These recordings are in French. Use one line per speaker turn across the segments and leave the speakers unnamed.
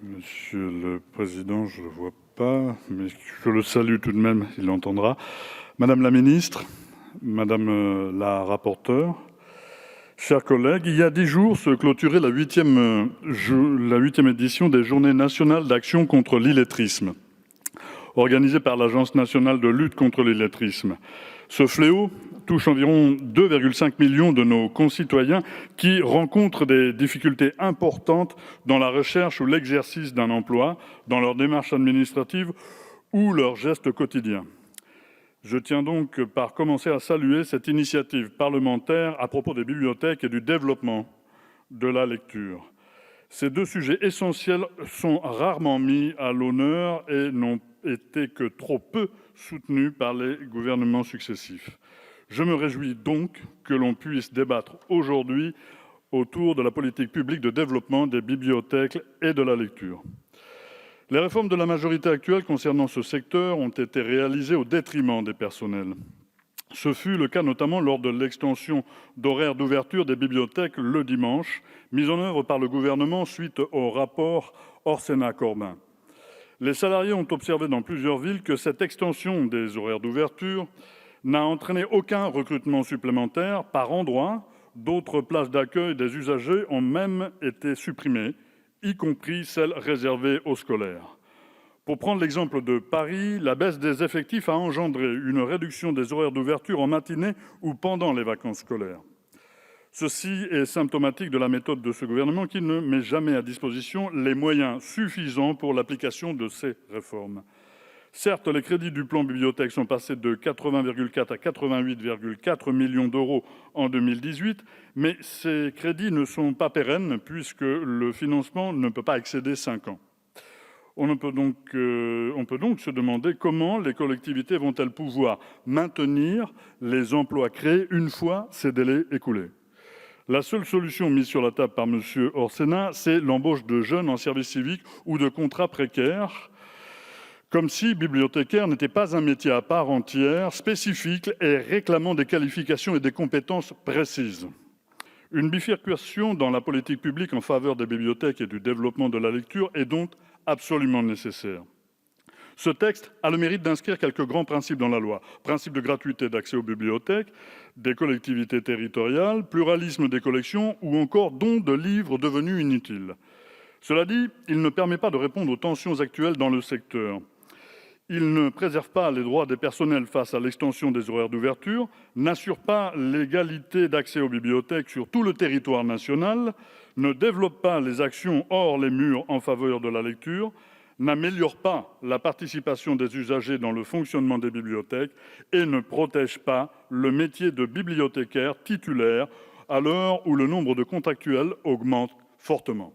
Monsieur le Président, je ne le vois pas, mais je le salue tout de même, il l'entendra. Madame la Ministre, Madame la Rapporteure, chers collègues, il y a 10 jours se clôturait la huitième édition des Journées nationales d'action contre l'illettrisme, organisée par l'Agence nationale de lutte contre l'illettrisme. Ce fléau touche environ 2,5 millions de nos concitoyens qui rencontrent des difficultés importantes dans la recherche ou l'exercice d'un emploi, dans leurs démarches administratives ou leurs gestes quotidiens. Je tiens donc par commencer à saluer cette initiative parlementaire à propos des bibliothèques et du développement de la lecture. Ces deux sujets essentiels sont rarement mis à l'honneur et n'ont été que trop peu soutenus par les gouvernements successifs. Je me réjouis donc que l'on puisse débattre aujourd'hui autour de la politique publique de développement des bibliothèques et de la lecture. Les réformes de la majorité actuelle concernant ce secteur ont été réalisées au détriment des personnels. Ce fut le cas notamment lors de l'extension d'horaires d'ouverture des bibliothèques le dimanche, mise en œuvre par le gouvernement suite au rapport Orsenna-Corbin. Les salariés ont observé dans plusieurs villes que cette extension des horaires d'ouverture n'a entraîné aucun recrutement supplémentaire. Par endroits, d'autres places d'accueil des usagers ont même été supprimées, y compris celles réservées aux scolaires. Pour prendre l'exemple de Paris, la baisse des effectifs a engendré une réduction des horaires d'ouverture en matinée ou pendant les vacances scolaires. Ceci est symptomatique de la méthode de ce gouvernement qui ne met jamais à disposition les moyens suffisants pour l'application de ces réformes. Certes, les crédits du plan bibliothèque sont passés de 80,4 à 88,4 millions d'euros en 2018, mais ces crédits ne sont pas pérennes puisque le financement ne peut pas excéder 5 ans. On peut donc se demander comment les collectivités vont-elles pouvoir maintenir les emplois créés une fois ces délais écoulés. La seule solution mise sur la table par M. Orsenna, c'est l'embauche de jeunes en service civique ou de contrats précaires, comme si bibliothécaire n'était pas un métier à part entière, spécifique et réclamant des qualifications et des compétences précises. Une bifurcation dans la politique publique en faveur des bibliothèques et du développement de la lecture est donc absolument nécessaire. Ce texte a le mérite d'inscrire quelques grands principes dans la loi. Principe de gratuité d'accès aux bibliothèques, des collectivités territoriales, pluralisme des collections ou encore don de livres devenus inutiles. Cela dit, il ne permet pas de répondre aux tensions actuelles dans le secteur. Il ne préserve pas les droits des personnels face à l'extension des horaires d'ouverture, n'assure pas l'égalité d'accès aux bibliothèques sur tout le territoire national, ne développe pas les actions hors les murs en faveur de la lecture, n'améliore pas la participation des usagers dans le fonctionnement des bibliothèques et ne protège pas le métier de bibliothécaire titulaire à l'heure où le nombre de contractuels augmente fortement.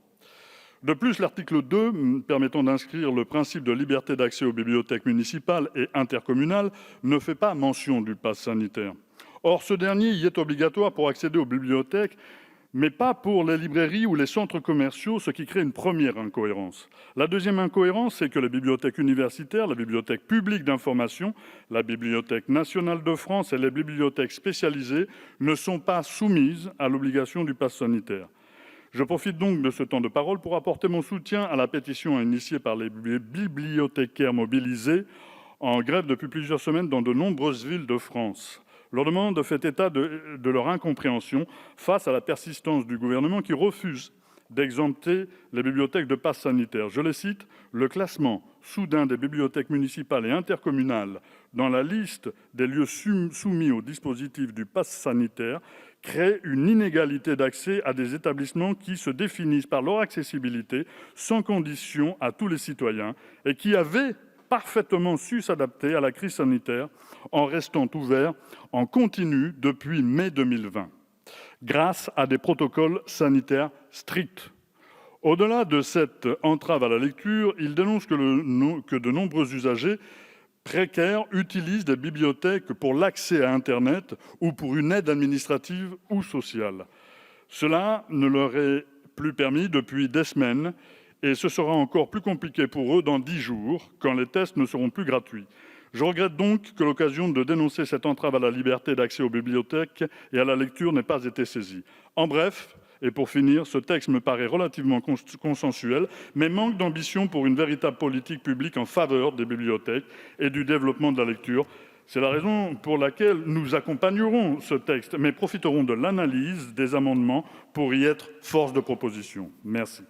De plus, l'article 2, permettant d'inscrire le principe de liberté d'accès aux bibliothèques municipales et intercommunales, ne fait pas mention du pass sanitaire. Or, ce dernier y est obligatoire pour accéder aux bibliothèques, mais pas pour les librairies ou les centres commerciaux, ce qui crée une première incohérence. La deuxième incohérence, c'est que les bibliothèques universitaires, la bibliothèque publique d'information, la Bibliothèque nationale de France et les bibliothèques spécialisées ne sont pas soumises à l'obligation du pass sanitaire. Je profite donc de ce temps de parole pour apporter mon soutien à la pétition initiée par les bibliothécaires mobilisés en grève depuis plusieurs semaines dans de nombreuses villes de France. Leur demande fait état de leur incompréhension face à la persistance du gouvernement qui refuse d'exempter les bibliothèques de pass sanitaire. Je les cite : « Le classement soudain des bibliothèques municipales et intercommunales dans la liste des lieux soumis au dispositif du pass sanitaire crée une inégalité d'accès à des établissements qui se définissent par leur accessibilité sans condition à tous les citoyens et qui avaient parfaitement su s'adapter à la crise sanitaire en restant ouverts en continu depuis mai 2020, grâce à des protocoles sanitaires stricts. » Au-delà de cette entrave à la lecture, il dénonce que de nombreux usagers précaires utilisent des bibliothèques pour l'accès à Internet ou pour une aide administrative ou sociale. Cela ne leur est plus permis depuis des semaines et ce sera encore plus compliqué pour eux dans 10 jours, quand les tests ne seront plus gratuits. Je regrette donc que l'occasion de dénoncer cette entrave à la liberté d'accès aux bibliothèques et à la lecture n'ait pas été saisie. En bref, Et pour finir, ce texte me paraît relativement consensuel, mais manque d'ambition pour une véritable politique publique en faveur des bibliothèques et du développement de la lecture. C'est la raison pour laquelle nous accompagnerons ce texte, mais profiterons de l'analyse des amendements pour y être force de proposition. Merci.